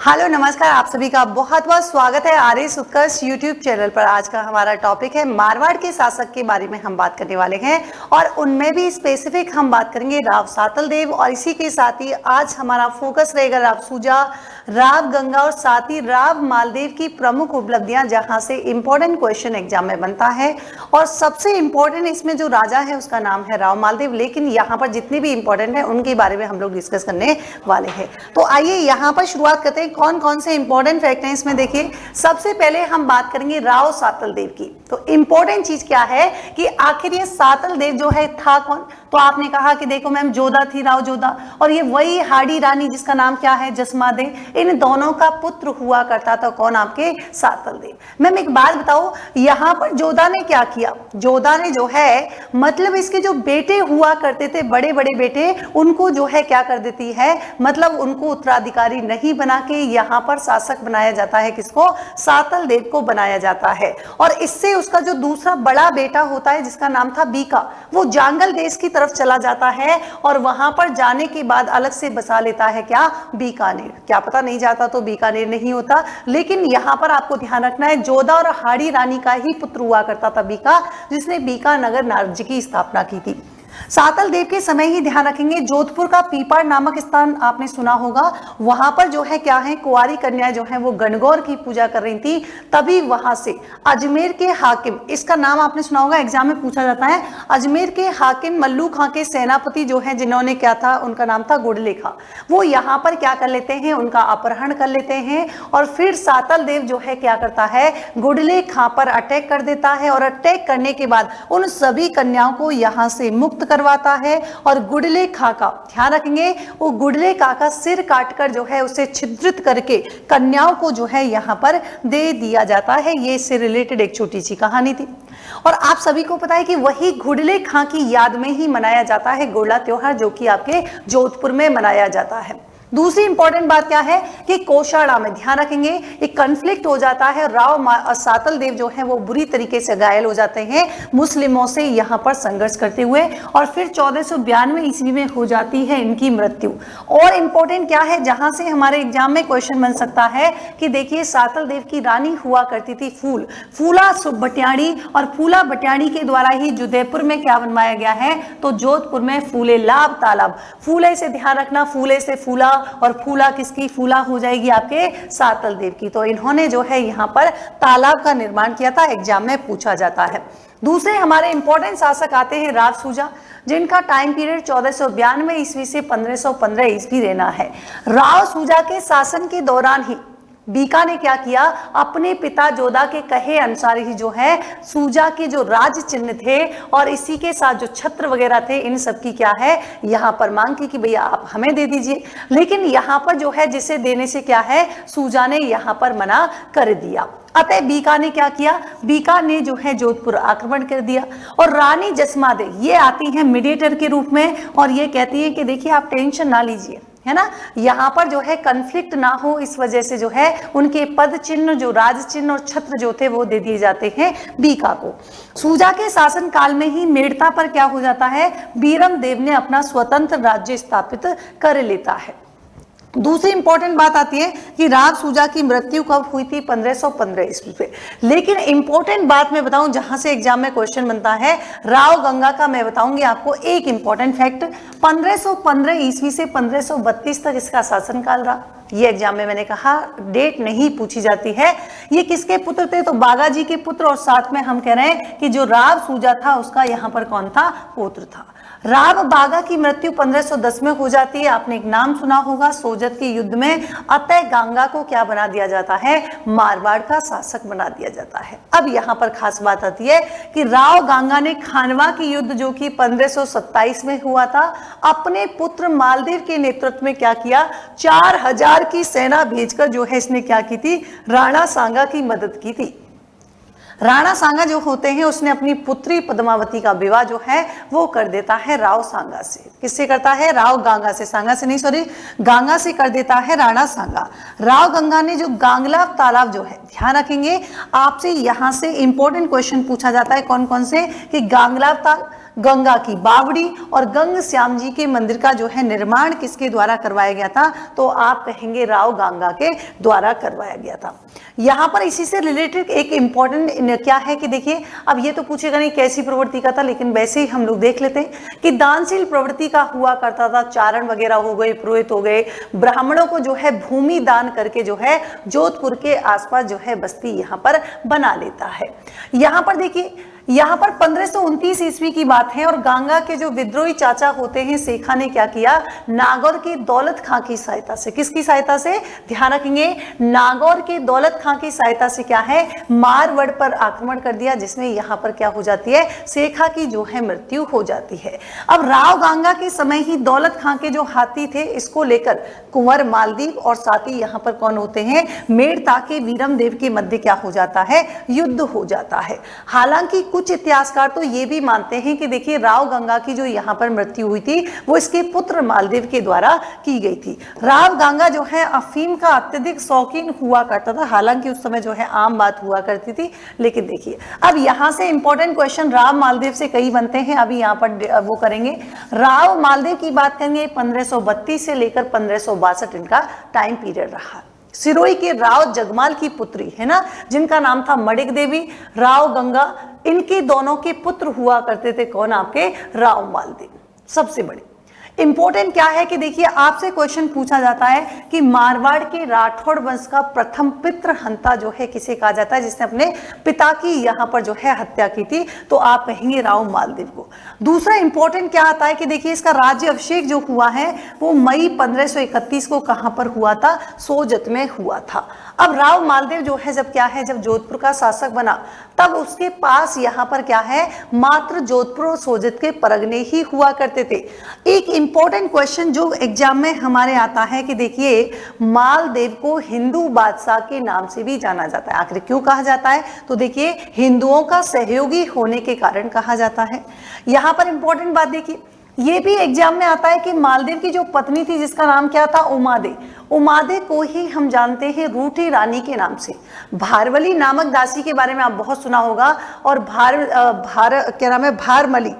Hello नमस्कार, आप सभी का बहुत बहुत स्वागत है आर्यस उत्कर्ष यूट्यूब चैनल पर। आज का हमारा टॉपिक है मारवाड़ के शासक के बारे में हम बात करने वाले हैं और उनमें भी स्पेसिफिक हम बात करेंगे राव सातल देव। और इसी के साथ ही आज हमारा फोकस रहेगा राव सूजा, राव गंगा और साथ ही राव मालदेव की प्रमुख उपलब्धियां, जहां से इंपॉर्टेंट क्वेश्चन एग्जाम में बनता है। और सबसे इंपॉर्टेंट इसमें जो राजा है उसका नाम है राव मालदेव, लेकिन यहाँ पर जितने भी इंपॉर्टेंट है उनके बारे में हम लोग डिस्कस करने वाले हैं। तो आइए यहाँ पर शुरुआत करते हैं कौन कौन से इंपॉर्टेंट फैक्ट हैं इसमें। देखिए, सबसे पहले हम बात करेंगे राव सातल देव की। तो इंपॉर्टेंट चीज क्या है कि आखिर ये सातल देव जो है था कौन। तो आपने कहा कि देखो मैम जोधा थी, राव जोधा, और ये वही हाड़ी रानी जिसका नाम क्या है जसमा देव, इन दोनों का पुत्र हुआ करता था कौन, आपके सातल देव। मैम एक बात बताओ, यहाँ पर जोधा ने क्या किया। जोधा ने जो है मतलब इसके जो बेटे हुआ करते थे, बड़े बड़े बेटे, उनको जो है क्या कर देती है, मतलब उनको उत्तराधिकारी नहीं बना के यहाँ पर शासक बनाया जाता है। किसको? सातल देव को बनाया जाता है। और इससे उसका जो दूसरा बड़ा बेटा होता है जिसका नाम था बीका, वो जांगल देश की तरफ चला जाता है और वहां पर जाने के बाद अलग से बसा लेता है क्या, बीकानेर। क्या पता नहीं जाता तो बीकानेर नहीं होता, लेकिन यहां पर आपको ध्यान रखना है जोधा और हाड़ी रानी का ही पुत्र हुआ करता था बीका, जिसने बीकानगर राज्य की स्थापना की थी। सातल देव के समय ही ध्यान रखेंगे, जोधपुर का पीपाड़ नामक स्थान आपने सुना होगा, वहां पर जो है क्या है, कुंवारी कन्याएं जो है वो गणगौर की पूजा कर रही थी। तभी वहां से अजमेर के हाकिम, इसका नाम आपने सुना होगा, एग्जाम में पूछा जाता है, अजमेर के हाकिम मल्लू खां के सेनापति जो है जिन्होंने क्या था, उनका नाम था गुडले खां, वो यहाँ पर क्या कर लेते हैं, उनका अपहरण कर लेते हैं। और फिर सातल देव जो है क्या करता है, गुडले खां पर अटैक कर देता है और अटैक करने के बाद उन सभी कन्याओं को यहाँ से मुक्त करवाता है। और गुडले खां का ध्यान रखेंगे, वो गुडले खां का सिर काटकर जो है उसे छिद्रित करके कन्याओं को जो है यहाँ पर दे दिया जाता है। ये इससे रिलेटेड एक छोटी सी कहानी थी। और आप सभी को पता है कि वही गुडले खां की याद में ही मनाया जाता है गुड़ला त्योहार, जो कि आपके जोधपुर में मनाया जाता है। दूसरी इंपॉर्टेंट बात क्या है कि कोषाड़ा में ध्यान रखेंगे एक कन्फ्लिक्ट हो जाता है, राव और सातल देव जो है वो बुरी तरीके से घायल हो जाते हैं मुस्लिमों से यहाँ पर संघर्ष करते हुए, और फिर 1492 ईस्वी में हो जाती है इनकी मृत्यु। और इंपॉर्टेंट क्या है, जहां से हमारे एग्जाम में क्वेश्चन बन सकता है कि देखिए सातल देव की रानी हुआ करती थी फूला बटियाणी, और फूला बटियाणी के द्वारा ही जोधपुर में क्या बनवाया गया है, तो जोधपुर में फूले लाभ तालाब। फूले से ध्यान रखना, फूले से फूला, और फूला किसकी, फूला हो जाएगी आपके सातल देव की। तो इन्होंने जो है यहाँ पर तालाब का निर्माण किया था, एग्जाम में पूछा जाता है। दूसरे हमारे इंपॉर्टेंट शासक आते हैं राव सूजा, जिनका टाइम पीरियड 1492 ईस्वी से 1515 ईस्वी रहना है। राव सूजा के शासन के दौरान ही बीका ने क्या किया, अपने पिता जोधा के कहे अनुसार ही जो है सूजा के जो राज चिन्ह थे और इसी के साथ जो छत्र वगैरह थे, इन सब की क्या है यहाँ पर मांग की कि भैया आप हमें दे दीजिए। लेकिन यहाँ पर जो है जिसे देने से क्या है, सूजा ने यहाँ पर मना कर दिया। अतः बीका ने क्या किया, बीका ने जो है जोधपुर आक्रमण कर दिया। और रानी जसमा दे ये आती है मीडिएटर के रूप में, और ये कहती है कि देखिए आप टेंशन ना लीजिए, है ना, यहाँ पर जो है कंफ्लिक्ट ना हो, इस वजह से जो है उनके पद चिन्ह, जो राज चिन्ह और छत्र जो थे वो दे दिए जाते हैं बीका को। सूजा के शासन काल में ही मेड़ता पर क्या हो जाता है, बीरम देव ने अपना स्वतंत्र राज्य स्थापित कर लेता है। दूसरी इंपॉर्टेंट बात आती है कि राव सूजा की मृत्यु कब हुई थी, 1515 ईस्वी पे। लेकिन इंपॉर्टेंट बात मैं बताऊं जहां से एग्जाम में क्वेश्चन बनता है, राव गंगा का मैं बताऊंगी आपको एक इंपॉर्टेंट फैक्ट। 1515 ईस्वी से 1532 तक इसका शासनकाल रहा। ये एग्जाम में मैंने कहा डेट नहीं पूछी जाती है। ये किसके पुत्र थे, तो बागा जी के पुत्र, और साथ में हम कह रहे हैं कि जो राव सूजा था उसका यहाँ पर कौन था, पुत्र था। राव बागा की मृत्यु 1510 में हो जाती है। आपने एक नाम सुना होगा, सोजत के युद्ध में। अतः गंगा को क्या बना दिया जाता है, मारवाड़ का शासक बना दिया जाता है। अब यहाँ पर खास बात आती है कि राव गंगा ने खानवा की युद्ध जो कि 1527 में हुआ था, अपने पुत्र मालदेव के नेतृत्व में क्या किया, 4000 की सेना भेजकर जो है इसने क्या की थी, राणा सांगा की मदद की थी। राणा सांगा जो होते हैं उसने अपनी पुत्री पद्मावती का विवाह जो है वो कर देता है राव सांगा से। किससे करता है, राव गंगा से, सांगा से नहीं सॉरी, गंगा से कर देता है राणा सांगा। राव गंगा ने जो गांगलाव तालाब जो है, ध्यान रखेंगे आपसे यहाँ से इंपॉर्टेंट क्वेश्चन पूछा जाता है कौन कौन से, कि गंगा की बावड़ी और गंग श्याम जी के मंदिर का जो है निर्माण किसके द्वारा करवाया गया था? तो आप कहेंगे राव गांगा के द्वारा करवाया गया था। यहाँ पर इसी से रिलेटेड एक इंपॉर्टेंट क्या है कि देखिए, अब ये तो पूछेगा नहीं कैसी प्रवृत्ति का था, लेकिन वैसे ही हम लोग देख लेते हैं कि दानशील प्रवृत्ति का हुआ करता था। चारण वगैरह हो गए, पुरोहित हो गए, ब्राह्मणों को जो है भूमि दान करके जो है जोधपुर के आसपास जो है बस्ती यहाँ पर बना लेता है। यहाँ पर देखिए, यहाँ पर 1529 ईस्वी की बात है और गंगा के जो विद्रोही चाचा होते हैं शेखा ने क्या किया? नागौर के दौलत खां की सहायता से, किसकी सहायता से? ध्यान रखेंगे, नागौर के दौलत खां की सहायता से क्या है? मारवाड़ पर आक्रमण कर दिया, जिसमें यहाँ पर क्या हो जाती है? शेखा की जो है मृत्यु हो जाती है। अब राव गांगा के समय ही दौलत खां के जो हाथी थे इसको लेकर कुंवर मालदीव और साथ ही यहाँ पर कौन होते हैं? मेड़ता के वीरम देव के मध्य क्या हो जाता है? युद्ध हो जाता है। हालांकि कुछ इतिहासकार तो ये भी मानते हैं कि देखिए, राव गंगा की जो यहाँ पर मृत्यु हुई थी वो इसके पुत्र मालदेव के द्वारा की गई थी। राव गंगा जो है अफीम का अत्यधिक शौकीन हुआ करता था, हालांकि उस समय जो है आम बात हुआ करती थी। लेकिन देखिए, अब यहाँ से इंपॉर्टेंट क्वेश्चन राव मालदेव से कई बनते हैं, अभी यहाँ पर वो करेंगे। राव मालदेव की बात करेंगे, 1532 से लेकर 1562 इनका टाइम पीरियड रहा। सिरोही के राव जगमाल की पुत्री है ना, जिनका नाम था मणिक देवी, राव गंगा, इनके दोनों के पुत्र हुआ करते थे। कौन? आपके राव मालदेव। सबसे बड़े इंपॉर्टेंट क्या है कि देखिए, आपसे क्वेश्चन पूछा जाता है कि मारवाड़ के राठौड़ वंश का प्रथम पितृहंता जो है किसे कहा जाता है, जिसने अपने पिता की यहाँ पर जो है हत्या की थी? तो आप कहेंगे राव मालदेव को। दूसरा इंपॉर्टेंट क्या आता है कि देखिए, इसका राज्य अभिषेक जो हुआ है वो मई 1531 को कहाँ पर हुआ था? सोजत में हुआ था। अब राव मालदेव जो है जब क्या है, जब जोधपुर का शासक बना तब उसके पास यहाँ पर क्या है? मात्र जोधपुर और सोजत के परगने ही हुआ करते थे। एक इंपॉर्टेंट क्वेश्चन जो एग्जाम में हमारे आता है कि देखिए, मालदेव को हिंदू बादशाह के नाम से भी जाना जाता है। आखिर क्यों कहा जाता है? तो देखिए, हिंदुओं का सहयोगी होने के कारण कहा जाता है। यहाँ पर इंपॉर्टेंट बात देखिए, ये भी एग्जाम में आता है कि मालदेव की जो पत्नी थी जिसका नाम क्या था? उमादे। उमादे को ही हम जानते हैं रूठी रानी के नाम से। भारवली नामक दासी के बारे में आप बहुत सुना होगा, और क्या नाम है? भारमली।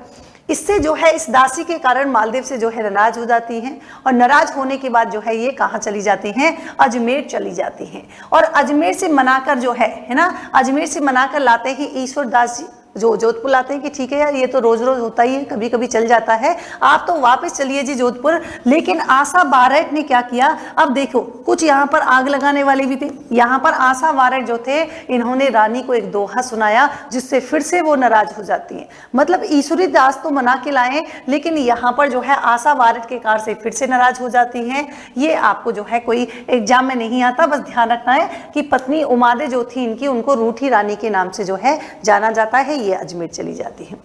इससे जो है, इस दासी के कारण मालदेव से जो है नाराज हो जाती हैं, और नाराज होने के बाद जो है ये कहाँ चली जाती हैं? अजमेर चली जाती हैं। और अजमेर से मनाकर जो है ना, अजमेर से मनाकर लाते हैं ईश्वर दास जी, जो जोधपुर लाते हैं कि ठीक है यार, ये तो रोज रोज होता ही है, कभी कभी चल जाता है, आप तो वापस चलिए जी जोधपुर। लेकिन आशा बारट ने क्या किया? अब देखो, कुछ यहाँ पर आग लगाने वाले भी थे। यहाँ पर आशा बारट जो थे, इन्होंने रानी को एक दोहा सुनाया, जिससे फिर से वो नाराज हो जाती हैं। मतलब ईश्वरी दास तो मना के लाए, लेकिन यहाँ पर जो है आशा बारट के कारण से फिर से नाराज हो जाती हैं। ये आपको जो है कोई एग्जाम में नहीं आता, बस ध्यान रखना है कि पत्नी उमादे जो थी इनकी, उनको रूठी रानी के नाम से जो है जाना जाता है। ये अजमेर चली जाती है।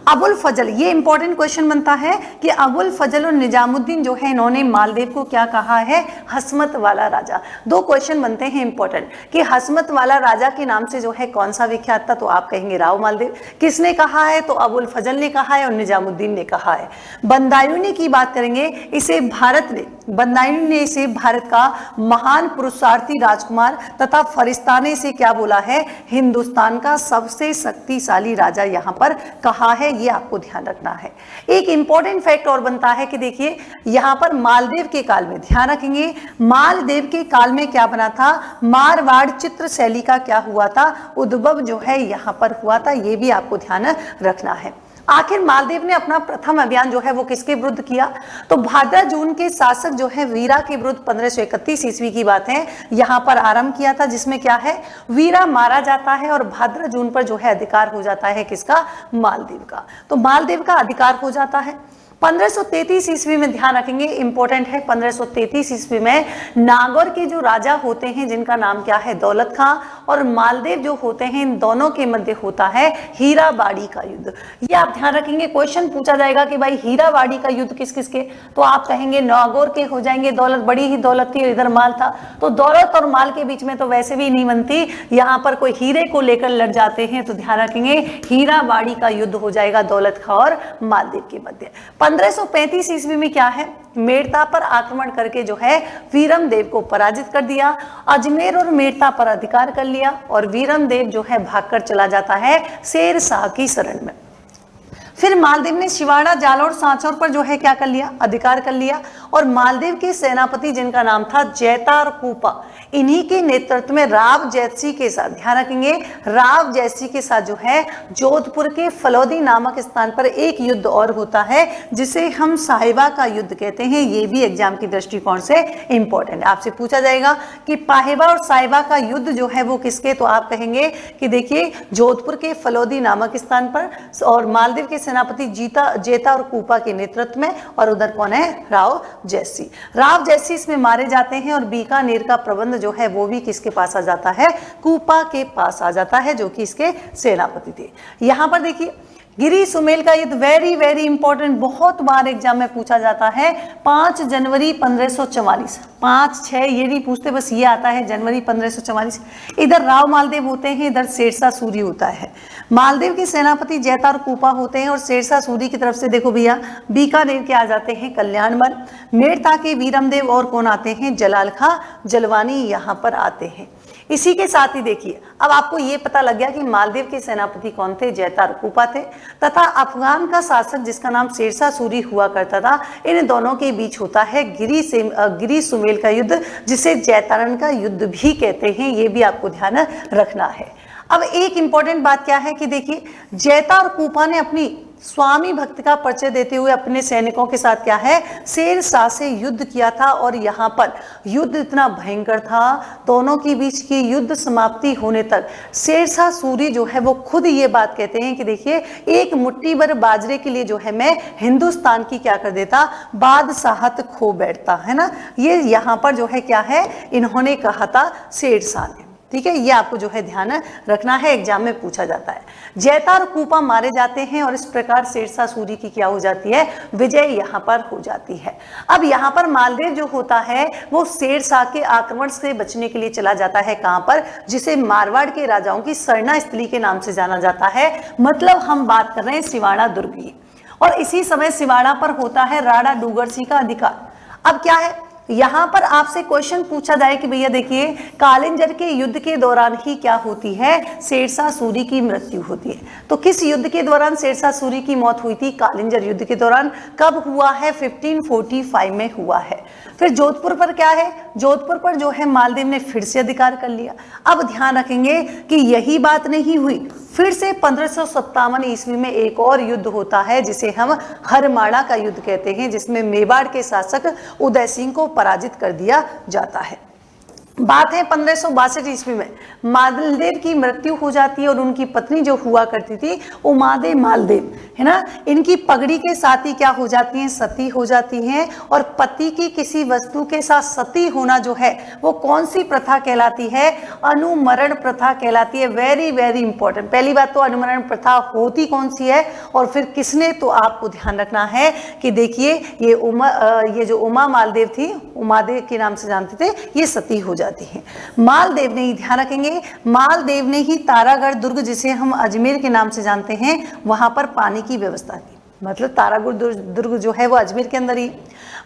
अबुल फजल, ये इंपॉर्टेंट क्वेश्चन बनता है कि अबुल फजल और निजामुद्दीन जो है, इन्होंने मालदेव को क्या कहा है? हसमत वाला राजा। दो क्वेश्चन बनते हैं इंपॉर्टेंट कि हसमत वाला राजा के नाम से जो है कौन सा विख्यात था? तो आप कहेंगे राव मालदेव। किसने कहा है? तो अबुल फजल ने कहा है और निजामुद्दीन ने कहा है। बंदायूनी की बात करेंगे, इसे भारत ने, बंदायूनी ने इसे भारत का महान पुरुषार्थी राजकुमार तथा फरिस्ताने से क्या बोला है? हिंदुस्तान का सबसे शक्तिशाली राजा यहाँ पर कहा है। ये आपको ध्यान रखना है। एक इंपॉर्टेंट फैक्ट और बनता है कि देखिए, यहाँ पर मालदेव के काल में, ध्यान रखेंगे, मालदेव के काल में क्या बना था? मारवाड़ चित्र शैली का क्या हुआ था? उद्भव जो है यहाँ पर हुआ था। ये भी आपको ध्यान रखना है। आखिर मालदेव ने अपना प्रथम अभियान जो है वो किसके विरुद्ध किया? तो भाद्रा जून के शासक जो है वीरा के विरुद्ध 1531 ईस्वी की बात है, यहाँ पर आरंभ किया था, जिसमें क्या है? वीरा मारा जाता है और भाद्रा जून पर जो है अधिकार हो जाता है किसका? मालदेव का। तो मालदेव का अधिकार हो जाता है। 1533 ईस्वी में, ध्यान रखेंगे, इंपॉर्टेंट है, 1533 ईस्वी में नागौर के जो राजा होते हैं जिनका नाम क्या है? दौलत खां, और मालदेव जो होते हैं, इन दोनों के मध्य होता है हीराबाड़ी का युद्ध। ये आप ध्यान रखेंगे, क्वेश्चन पूछा जाएगा कि भाई हीराबाड़ी का युद्ध किस किस के? तो आप कहेंगे नागौर के हो जाएंगे। दौलत, बड़ी ही दौलत थी, इधर माल था, तो दौलत और माल के बीच में तो वैसे भी नहीं बनती, यहाँ पर कोई हीरे को लेकर लड़ जाते हैं, तो ध्यान रखेंगे हीराबाड़ी का युद्ध हो जाएगा दौलत खां और मालदेव के मध्य। 1535 ईस्वी में क्या है? मेड़ता पर आक्रमण करके जो है वीरम देव को पराजित कर दिया, अजमेर और मेड़ता पर अधिकार कर लिया, और वीरम देव जो है भागकर चला जाता है शेर शाह की शरण में। फिर मालदेव ने शिवाड़ा, जालौर, सांचौर पर जो है क्या कर लिया, अधिकार कर लिया। और मालदेव के सेनापति जिनका नाम था जैतार कूपा, इन्हीं के नेतृत्व में राव जैसी के साथ, ध्यान रखेंगे, राव जैसी के साथ जो है जोधपुर के फलौदी नामक स्थान पर एक युद्ध और होता है जिसे हम साहिबा का युद्ध कहते हैं। ये भी एग्जाम की दृष्टिकोण से इंपॉर्टेंट है। आपसे पूछा जाएगा कि पाहिबा और साहिबा का युद्ध जो है वो किसके, तो आप कहेंगे कि देखिए जोधपुर के फलौदी नामक स्थान पर, और मालदीव के सेनापति जेता और कूपा के नेतृत्व में, और उधर कौन है, राव जैसी। राव जैसी इसमें मारे जाते हैं और बीकानेर का प्रबंध जो है वो भी किसके पास आ जाता है, कूपा के पास आ जाता है, जो कि इसके सेनापति थे। यहां पर देखिए गिरी सुमेल का युद्ध, वेरी वेरी इंपॉर्टेंट, बहुत बार एग्जाम में पूछा जाता है। 5 जनवरी 1544, 5-6 ये नहीं पूछते, बस ये आता है जनवरी 1544। इधर राव मालदेव होते हैं, इधर शेरशाह सूरी होता है। मालदेव के सेनापति जैतार कूपा होते हैं और शेरशाह सूरी की तरफ से देखो भैया बीकानेर के आ जाते हैं कल्याणमल, मेड़ता के वीरमदेव, और कौन आते हैं, जलाल खां जलवानी यहाँ पर आते हैं। इसी के साथ ही देखिए अब आपको ये पता लग गया कि मालदेव के सेनापति कौन थे, जैतार कूपा थे, तथा अफगान का शासक जिसका नाम शेरशाह सूरी हुआ करता था। इन दोनों के बीच होता है गिरी सुमेल का युद्ध, जिसे जैतारन का युद्ध भी कहते हैं। ये भी आपको ध्यान रखना है। अब एक इंपॉर्टेंट बात क्या है कि देखिए जैतार कूपा ने अपनी स्वामी भक्ति का परिचय देते हुए अपने सैनिकों के साथ क्या है, शेरशाह से युद्ध किया था। और यहाँ पर युद्ध इतना भयंकर था, दोनों के बीच की युद्ध समाप्ति होने तक शेरशाह सूरी जो है वो खुद ये बात कहते हैं कि देखिए एक मुट्ठी भर बाजरे के लिए जो है मैं हिंदुस्तान की क्या कर देता, बादशाहत खो बैठता, है ना। ये यहाँ पर जो है क्या है, इन्होंने कहा था शेरशाह ने, ठीक है। ये आपको जो है ध्यान रखना है, एग्जाम में पूछा जाता है। जैतार कूपा मारे जाते हैं और इस प्रकार शेरशाह सूरी की क्या हो जाती है, विजय यहाँ पर हो जाती है। अब यहाँ पर मालदेव जो होता है वो शेरशाह के आक्रमण से बचने के लिए चला जाता है, कहाँ पर, जिसे मारवाड़ के राजाओं की सरना स्थली के नाम से जाना जाता है। मतलब हम बात कर रहे हैं सिवाड़ा दुर्ग की। और इसी समय सिवाड़ा पर होता है राणा डूंगरसिंह का अधिकार। अब क्या है, यहां पर आपसे क्वेश्चन पूछा जाए कि भैया देखिए कालिंजर के युद्ध के दौरान ही क्या होती है, शेरशाह सूरी की मृत्यु होती है। तो किस युद्ध के दौरान शेरशाह सूरी की मौत हुई थी, कालिंजर युद्ध के दौरान। कब हुआ है, 1545 में हुआ है। फिर जोधपुर पर क्या है, जोधपुर पर जो है मालदेव ने फिर से अधिकार कर लिया। अब ध्यान रखेंगे कि यही बात नहीं हुई, फिर से 1557 ईस्वी में एक और युद्ध होता है जिसे हम हरमाड़ा का युद्ध कहते हैं, जिसमें मेवाड़ के शासक उदय सिंह को पराजित कर दिया जाता है। बात है 1562 ईस्वी में मालदेव की मृत्यु हो जाती है और उनकी पत्नी जो हुआ करती थी उमादे मालदेव, है ना, इनकी पगड़ी के साथ ही क्या हो जाती हैं, सती हो जाती हैं। और पति की किसी वस्तु के साथ सती होना जो है वो कौन सी प्रथा कहलाती है, अनुमरण प्रथा कहलाती है। Very very important. पहली बात तो अनुमरण प्रथा होती कौन सी है और फिर किसने, तो आपको ध्यान रखना है कि देखिए ये जो उमा मालदेव थी, उमादे के नाम से जानते थे, ये सती हो जाती है। मालदेव ने ही, ध्यान रखेंगे, मालदेव ने ही तारागढ़ दुर्ग, जिसे हम अजमेर के नाम से जानते हैं, वहां पर पानी की व्यवस्था की। मतलब तारागढ़ दुर्ग जो है वो अजमेर के अंदर ही।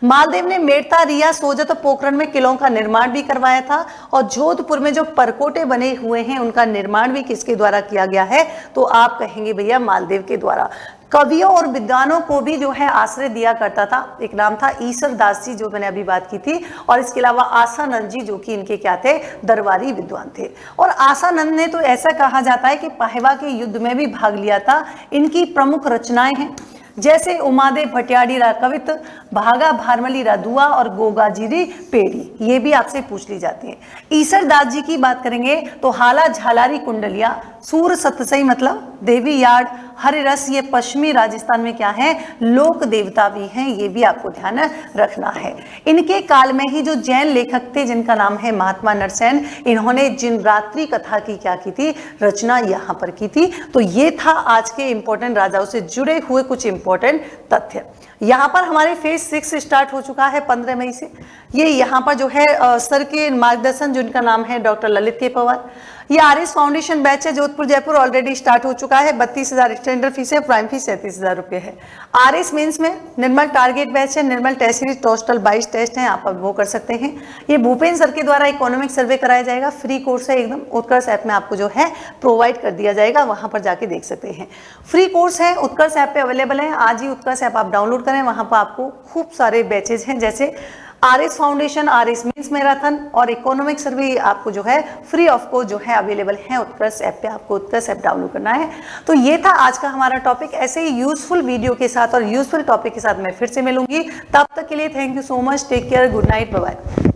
मालदेव ने मेड़ता, रिया, सोजत और पोखरण में किलों का निर्माण भी करवाया था। और जोधपुर में जो परकोटे बने हुए हैं उनका निर्माण भी किसके द्वारा किया गया है, तो आप कहेंगे भैया मालदेव के द्वारा। कवियों और विद्वानों को भी जो है आश्रय दिया करता था। एक नाम था ईसर दास जी, जो मैंने अभी बात की थी, और इसके अलावा आसानंद जी, जो कि इनके क्या थे, दरबारी विद्वान थे। और आसानंद ने तो ऐसा कहा जाता है कि पाहिबा के युद्ध में भी भाग लिया था। इनकी प्रमुख रचनाएं हैं जैसे उमादे भटियाड़ी रा कवित, भागा भारमली रा दुआ और गोगाजीरी पेड़ी, ये भी आपसे पूछ ली जाती है। ईसर दास जी की बात करेंगे तो हाला झालारी कुंडलिया, सूर सतसई मतलब देवी यार्ड, हरिरस, ये पश्चिमी राजस्थान में क्या है, लोक देवता भी हैं। ये भी आपको ध्यान रखना है। इनके काल में ही जो जैन लेखक थे जिनका नाम है महात्मा नरसेन, इन्होंने जिन रात्रि कथा की क्या की थी, रचना यहाँ पर की थी। तो ये था आज के इंपॉर्टेंट राजाओं से जुड़े हुए कुछ इंपॉर्टेंट तथ्य। यहाँ पर हमारे फेज 6 स्टार्ट हो चुका है 15 मई से। ये यहाँ पर जो है सर के मार्गदर्शन, जिनका नाम है डॉक्टर ललित के पवार, ये आरएस फाउंडेशन बैच है जोधपुर जयपुर, ऑलरेडी स्टार्ट हो चुका है। 32,000 स्टैंडर्ड फीस है, प्राइम फीस 37,000 रुपये है। आरएस मेंस में निर्मल टारगेट बैच है, निर्मल टेस्ट सीरीज टोटल 22 टेस्ट हैं, आप वो कर सकते हैं। ये भूपेंद्र सर के द्वारा इकोनॉमिक सर्वे कराया जाएगा, फ्री कोर्स है एकदम, उत्कर्ष ऐप में आपको जो है प्रोवाइड कर दिया जाएगा, वहां पर जाके देख सकते हैं। फ्री कोर्स है, उत्कर्ष ऐप पे अवेलेबल है। आज ही उत्कर्ष ऐप आप डाउनलोड करें, वहां पर आपको खूब सारे बैचेज हैं, जैसे RS foundation, RS means marathon और इकोनॉमिक सर्वे आपको जो है फ्री ऑफ कॉस्ट जो है अवेलेबल है उत्कर्ष ऐप पे। आपको उत्कर्ष ऐप डाउनलोड करना है। तो ये था आज का हमारा टॉपिक। ऐसे ही यूजफुल वीडियो के साथ और यूजफुल टॉपिक के साथ मैं फिर से मिलूंगी। तब तक के लिए thank you so much, take care, good night, bye bye.